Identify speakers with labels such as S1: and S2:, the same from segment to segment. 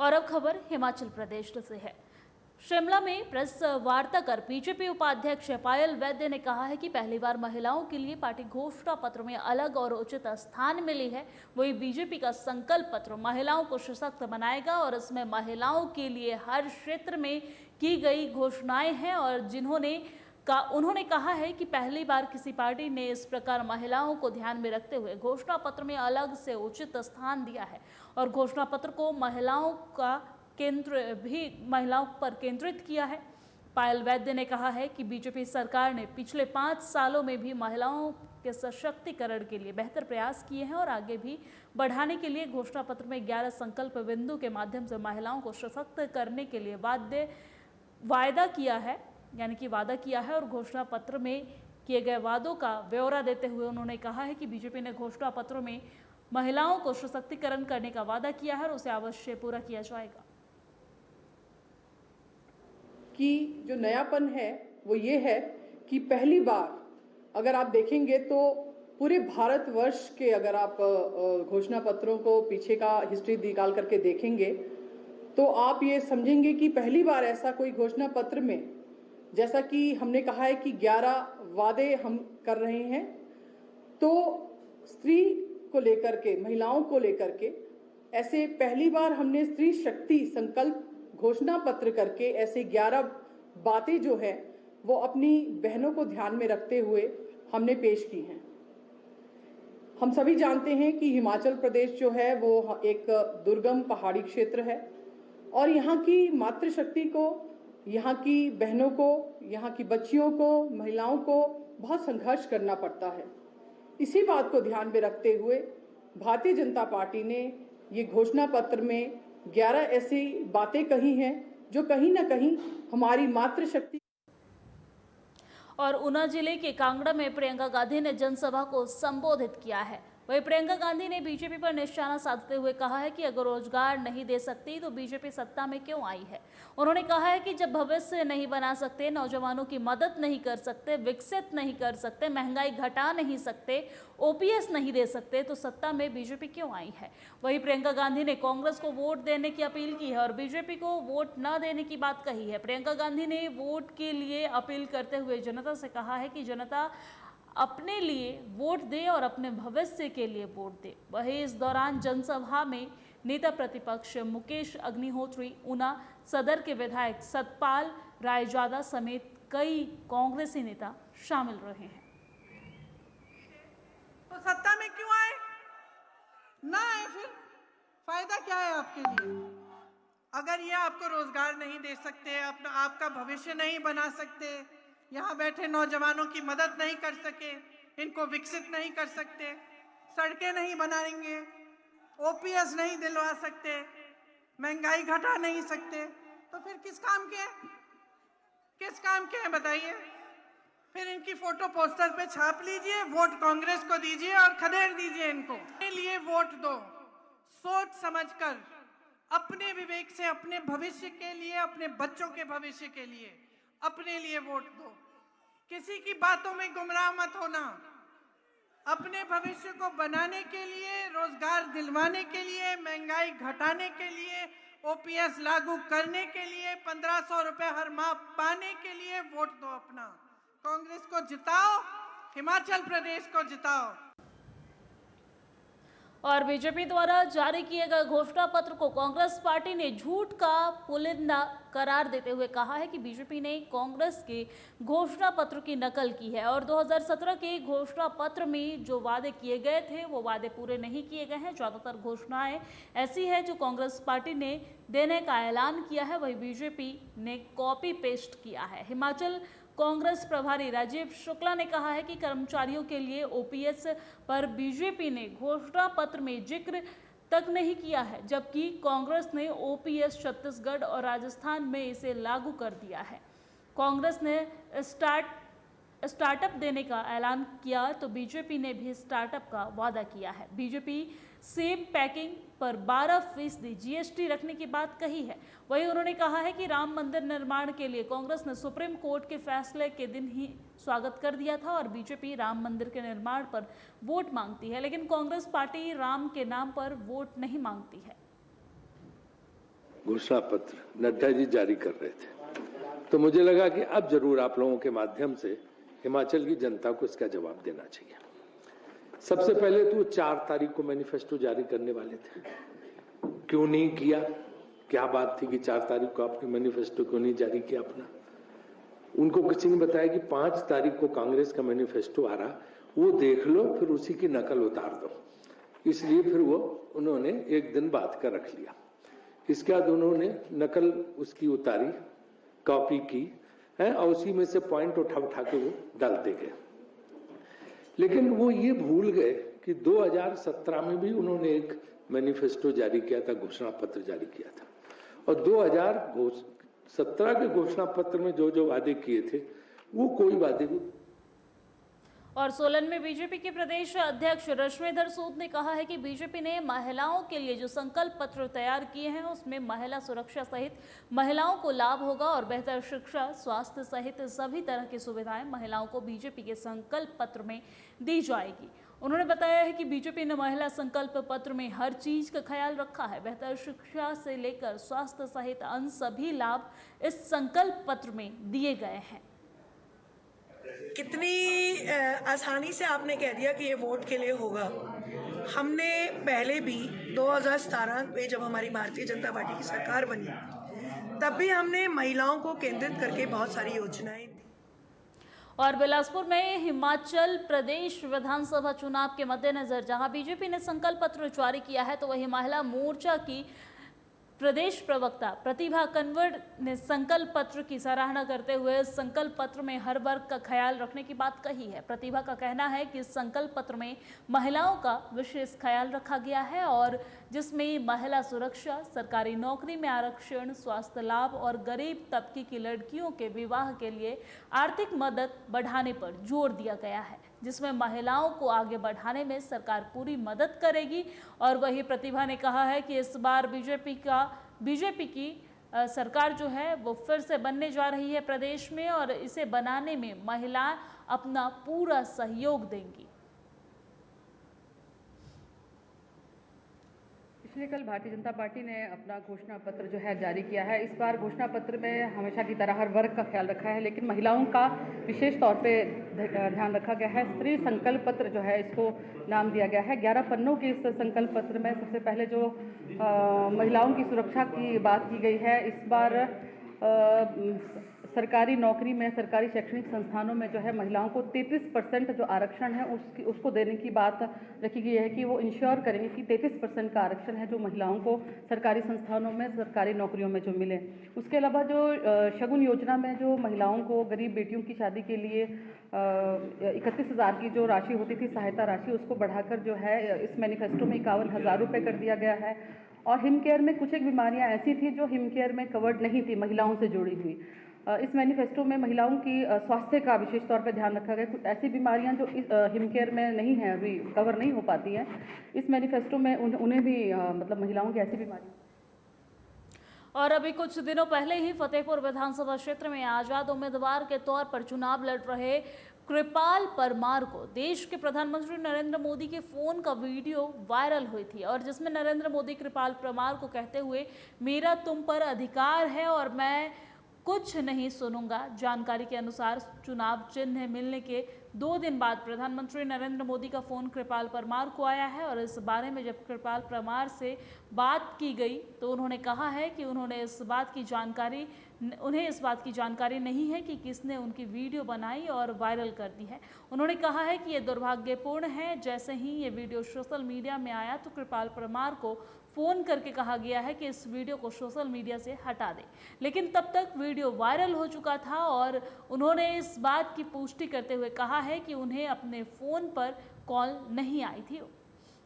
S1: और अब खबर हिमाचल प्रदेश से है। शिमला में प्रेस वार्ता कर बीजेपी उपाध्यक्ष पायल वैद्य ने कहा है कि पहली बार महिलाओं के लिए पार्टी घोषणा पत्र में अलग और उचित स्थान मिली है। वही बीजेपी का संकल्प पत्र महिलाओं को सशक्त बनाएगा और इसमें महिलाओं के लिए हर क्षेत्र में की गई घोषणाएं हैं और उन्होंने कहा है कि पहली बार किसी पार्टी ने इस प्रकार महिलाओं को ध्यान में रखते हुए घोषणा पत्र में अलग से उचित स्थान दिया है और घोषणा पत्र को महिलाओं पर केंद्रित किया है। पायल वैद्य ने कहा है कि बीजेपी सरकार ने पिछले 5 सालों में भी महिलाओं के सशक्तिकरण के लिए बेहतर प्रयास किए हैं और आगे भी बढ़ाने के लिए घोषणा पत्र में 11 संकल्प बिंदु के माध्यम से महिलाओं को सशक्त करने के लिए वादा किया है और घोषणा पत्र में किए गए वादों का ब्यौरा देते हुए उन्होंने कहा है कि बीजेपी ने घोषणा पत्र में महिलाओं को सशक्तिकरण करने का वादा किया है और उसे अवश्य पूरा किया जाएगा।
S2: कि जो नयापन है वो ये है कि पहली बार अगर आप देखेंगे तो पूरे भारतवर्ष के अगर आप घोषणा पत्रों को पीछे का हिस्ट्री निकाल करके देखेंगे तो आप ये समझेंगे कि पहली बार ऐसा कोई घोषणा पत्र में, जैसा कि हमने कहा है कि 11 वादे हम कर रहे हैं, तो स्त्री को लेकर के, महिलाओं को लेकर के ऐसे पहली बार हमने स्त्री शक्ति संकल्प घोषणा पत्र करके ऐसे 11 बातें जो है वो अपनी बहनों को ध्यान में रखते हुए हमने पेश की हैं। हम सभी जानते हैं कि हिमाचल प्रदेश जो है वो एक दुर्गम पहाड़ी क्षेत्र है और यहाँ की मातृशक्ति को, यहाँ की बहनों को, यहाँ की बच्चियों को, महिलाओं को बहुत संघर्ष करना पड़ता है। इसी बात को ध्यान में रखते हुए भारतीय जनता पार्टी ने ये घोषणा पत्र में 11 ऐसी बातें कही हैं जो कहीं ना कहीं हमारी मातृशक्ति।
S1: और ऊना जिले के कांगड़ा में प्रियंका गांधी ने जनसभा को संबोधित किया है। वहीं प्रियंका गांधी ने बीजेपी पर निशाना साधते हुए कहा है कि अगर रोजगार नहीं दे सकती तो बीजेपी सत्ता में क्यों आई है। उन्होंने कहा है कि जब भविष्य नहीं बना सकते, नौजवानों की मदद नहीं कर सकते, विकसित नहीं कर सकते, महंगाई घटा नहीं सकते, ओपीएस नहीं दे सकते, तो सत्ता में बीजेपी क्यों आई है। वहीं प्रियंका गांधी ने कांग्रेस को वोट देने की अपील की है और बीजेपी को वोट न देने की बात कही है। प्रियंका गांधी ने वोट के लिए अपील करते हुए जनता से कहा है कि जनता अपने लिए वोट दे और अपने भविष्य के लिए वोट दे। वहीं इस दौरान जनसभा में नेता प्रतिपक्ष मुकेश अग्निहोत्री, ऊना सदर के विधायक सतपाल रायजादा समेत कई कांग्रेसी नेता शामिल रहे हैं।
S3: तो सत्ता में क्यों आए? ना आए, फिर फायदा क्या है आपके लिए? अगर ये आपको रोजगार नहीं दे सकते, आपका भविष्य नहीं बना सकते, यहाँ बैठे नौजवानों की मदद नहीं कर सके, इनको विकसित नहीं कर सकते, सड़कें नहीं बनाएंगे, ओपीएस नहीं दिलवा सकते, महंगाई घटा नहीं सकते, तो फिर किस काम के हैं? किस काम के हैं बताइए? फिर इनकी फोटो पोस्टर पे छाप लीजिए, वोट कांग्रेस को दीजिए और खदेड़ दीजिए इनको। अपने लिए वोट दो, सोच समझकर, अपने विवेक से, अपने भविष्य के लिए, अपने बच्चों के भविष्य के लिए अपने लिए वोट दो। किसी की बातों में गुमराह मत होना। अपने भविष्य को बनाने के लिए, रोजगार दिलवाने के लिए, महंगाई घटाने के लिए, ओपीएस लागू करने के लिए, 1500 रुपए हर माह पाने के लिए वोट दो अपना। कांग्रेस को जिताओ, हिमाचल प्रदेश को जिताओ।
S1: और बीजेपी द्वारा जारी किए गए घोषणा पत्र को कांग्रेस पार्टी ने झूठ का पुलिंदा करार देते हुए कहा है कि बीजेपी ने कांग्रेस के घोषणा पत्र की नकल की है और 2017 के घोषणा पत्र में जो वादे किए गए थे वो वादे पूरे नहीं किए गए हैं। ज्यादातर घोषणाएं ऐसी है जो कांग्रेस पार्टी ने देने का ऐलान किया है, वही बीजेपी ने कॉपी पेस्ट किया है। हिमाचल कांग्रेस प्रभारी राजीव शुक्ला ने कहा है कि कर्मचारियों के लिए ओपीएस पर बीजेपी ने घोषणा पत्र में जिक्र तक नहीं किया है, जबकि कांग्रेस ने ओपीएस छत्तीसगढ़ और राजस्थान में इसे लागू कर दिया है। कांग्रेस ने स्टार्टअप देने का ऐलान किया तो बीजेपी ने भी स्टार्टअप का वादा किया है। बीजेपी सेब पैकिंग पर 12% जीएसटी रखने की बात कही है। वहीं उन्होंने कहा है कि राम मंदिर निर्माण के लिए कांग्रेस ने सुप्रीम कोर्ट के फैसले के दिन ही स्वागत कर दिया था और बीजेपी राम मंदिर के निर्माण पर वोट मांगती है, लेकिन कांग्रेस पार्टी राम के नाम पर वोट नहीं मांगती है।
S4: घोषणा पत्र नड्डा जी जारी कर रहे थे, तो मुझे लगा कि अब जरूर आप लोगों के माध्यम से हिमाचल की जनता को इसका जवाब देना चाहिए। सबसे पहले तो 4 तारीख को मैनिफेस्टो जारी करने वाले थे, क्यों नहीं किया? क्या बात थी कि 4 तारीख को आपने मैनिफेस्टो क्यों नहीं जारी किया अपना? उनको किसी ने बताया कि 5 तारीख को कांग्रेस का मैनिफेस्टो आ रहा, वो देख लो, फिर उसी की नकल उतार दो। इसलिए फिर वो उन्होंने एक दिन बाद का रख लिया। इसके बाद उन्होंने नकल उसकी उतारी, कॉपी की है, और उसी में से पॉइंट उठा के वो डालते गए। लेकिन वो ये भूल गए कि 2017 में भी उन्होंने एक मैनिफेस्टो जारी किया था, घोषणा पत्र जारी किया था, और 2017 के घोषणा पत्र में जो जो वादे किए थे वो कोई वादे भी।
S1: और सोलन में बीजेपी के प्रदेश अध्यक्ष रश्मिधर सूद ने कहा है कि बीजेपी ने महिलाओं के लिए जो संकल्प पत्र तैयार किए हैं उसमें महिला सुरक्षा सहित महिलाओं को लाभ होगा और बेहतर शिक्षा, स्वास्थ्य सहित सभी तरह की सुविधाएं महिलाओं को बीजेपी के संकल्प पत्र में दी जाएगी। उन्होंने बताया है कि बीजेपी ने महिला संकल्प पत्र में हर चीज का ख्याल रखा है। बेहतर शिक्षा से लेकर स्वास्थ्य सहित अन्य सभी लाभ इस संकल्प पत्र में दिए गए हैं।
S5: कितनी आसानी से आपने कह दिया कि ये वोट के लिए होगा। हमने पहले भी 2017 में जब हमारी भारतीय जनता पार्टी की सरकार बनी, तब भी हमने महिलाओं को केंद्रित करके बहुत सारी योजनाएं।
S1: और बिलासपुर में हिमाचल प्रदेश विधानसभा चुनाव के मद्देनजर जहां बीजेपी ने संकल्प पत्र जारी किया है, तो वहीं महिला मोर्चा की प्रदेश प्रवक्ता प्रतिभा कंवर ने संकल्प पत्र की सराहना करते हुए संकल्प पत्र में हर वर्ग का ख्याल रखने की बात कही है। प्रतिभा का कहना है कि इस संकल्प पत्र में महिलाओं का विशेष ख्याल रखा गया है और जिसमें महिला सुरक्षा, सरकारी नौकरी में आरक्षण, स्वास्थ्य लाभ और गरीब तबके की लड़कियों के विवाह के लिए आर्थिक मदद बढ़ाने पर जोर दिया गया है, जिसमें महिलाओं को आगे बढ़ाने में सरकार पूरी मदद करेगी। और वही प्रतिभा ने कहा है कि इस बार बीजेपी की सरकार जो है वो फिर से बनने जा रही है प्रदेश में और इसे बनाने में महिलाएं अपना पूरा सहयोग देंगी।
S6: पिछले कल भारतीय जनता पार्टी ने अपना घोषणा पत्र जो है जारी किया है। इस बार घोषणा पत्र में हमेशा की तरह हर वर्ग का ख्याल रखा है, लेकिन महिलाओं का विशेष तौर पे ध्यान रखा गया है। स्त्री संकल्प पत्र जो है इसको नाम दिया गया है। 11 पन्नों के इस संकल्प पत्र में सबसे पहले जो महिलाओं की सुरक्षा की बात की गई है। इस बार सरकारी नौकरी में, सरकारी शैक्षणिक संस्थानों में जो है महिलाओं को 33% जो आरक्षण है उसको देने की बात रखी गई है कि वो इंश्योर करेंगे कि 33% का आरक्षण है जो महिलाओं को सरकारी संस्थानों में, सरकारी नौकरियों में जो मिले। उसके अलावा जो शगुन योजना में जो महिलाओं को, गरीब बेटियों की शादी के लिए 31,000 की जो राशि होती थी, सहायता राशि, उसको बढ़ाकर जो है इस मैनिफेस्टो में 51,000 रुपये कर दिया गया है। और हिम केयर में कुछ एक बीमारियां ऐसी थी जो हिम केयर में कवर्ड नहीं थी, महिलाओं से जुड़ी हुई। इस मैनिफेस्टो में महिलाओं की स्वास्थ्य का विशेष तौर पर ध्यान रखा गया। कुछ ऐसी बीमारियां जो हिम केयर में नहीं है, अभी कवर नहीं हो पाती हैं, इस मैनिफेस्टो में उन्हें भी मतलब महिलाओं की ऐसी बीमारी।
S1: और अभी कुछ दिनों पहले ही फतेहपुर विधानसभा क्षेत्र में आजाद उम्मीदवार के तौर पर चुनाव लड़ रहे कृपाल परमार को देश के प्रधानमंत्री नरेंद्र मोदी के फोन का वीडियो वायरल हुई थी और जिसमें नरेंद्र मोदी कृपाल परमार को कहते हुए मेरा तुम पर अधिकार है और मैं कुछ नहीं सुनूंगा। जानकारी के अनुसार चुनाव चिन्ह मिलने के 2 दिन बाद प्रधानमंत्री नरेंद्र मोदी का फोन कृपाल परमार को आया है और इस बारे में जब कृपाल परमार से बात की गई तो उन्होंने कहा है कि उन्हें इस बात की जानकारी नहीं है कि किसने उनकी वीडियो बनाई और वायरल कर दी है। उन्होंने कहा है कि ये दुर्भाग्यपूर्ण है। जैसे ही ये वीडियो सोशल मीडिया में आया तो कृपाल परमार को फ़ोन करके कहा गया है कि इस वीडियो को सोशल मीडिया से हटा दें, लेकिन तब तक वीडियो वायरल हो चुका था और उन्होंने इस बात की पुष्टि करते हुए कहा है कि उन्हें अपने फ़ोन पर कॉल नहीं आई थी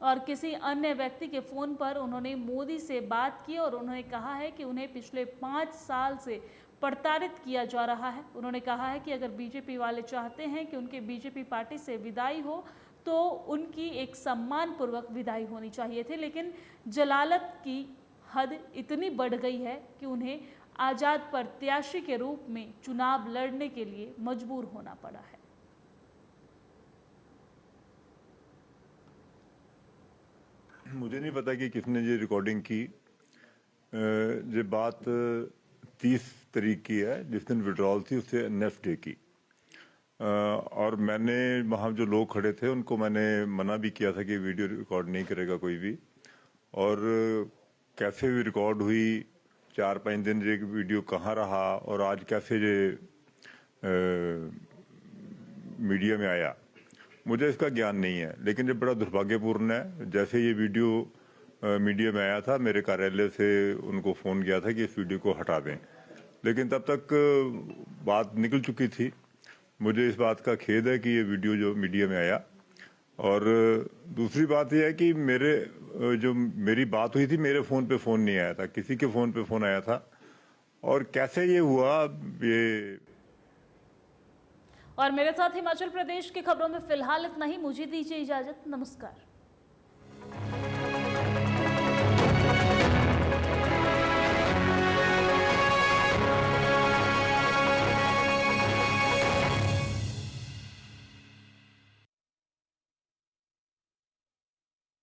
S1: और किसी अन्य व्यक्ति के फ़ोन पर उन्होंने मोदी से बात की और उन्होंने कहा है कि उन्हें पिछले 5 साल से प्रताड़ित किया जा रहा है। उन्होंने कहा है कि अगर बीजेपी वाले चाहते हैं कि उनके बीजेपी पार्टी से विदाई हो तो उनकी एक सम्मानपूर्वक विदाई होनी चाहिए थी, लेकिन जलालत की हद इतनी बढ़ गई है कि उन्हें आज़ाद प्रत्याशी के रूप में चुनाव लड़ने के लिए मजबूर होना पड़ा है।
S7: मुझे नहीं पता कि किसने ये रिकॉर्डिंग की। ये बात 30 तारीख की है, जिस दिन विड्रॉल थी उससे नेक्स्ट डे की। और मैंने वहाँ जो लोग खड़े थे उनको मैंने मना भी किया था कि वीडियो रिकॉर्ड नहीं करेगा कोई भी। और कैसे भी रिकॉर्ड हुई, 4-5 दिन ये वीडियो कहाँ रहा और आज कैसे ये मीडिया में आया, मुझे इसका ज्ञान नहीं है। लेकिन ये बड़ा दुर्भाग्यपूर्ण है। जैसे ये वीडियो मीडिया में आया था, मेरे कार्यालय से उनको फ़ोन किया था कि इस वीडियो को हटा दें, लेकिन तब तक बात निकल चुकी थी। मुझे इस बात का खेद है कि ये वीडियो जो मीडिया में आया। और दूसरी बात यह है कि मेरी बात हुई थी, मेरे फ़ोन पे फ़ोन नहीं आया था, किसी के फ़ोन पे फ़ोन आया था। और कैसे ये हुआ, ये
S1: और मेरे साथ हिमाचल प्रदेश की खबरों में फिलहाल इतना ही। मुझे दीजिए इजाजत। नमस्कार।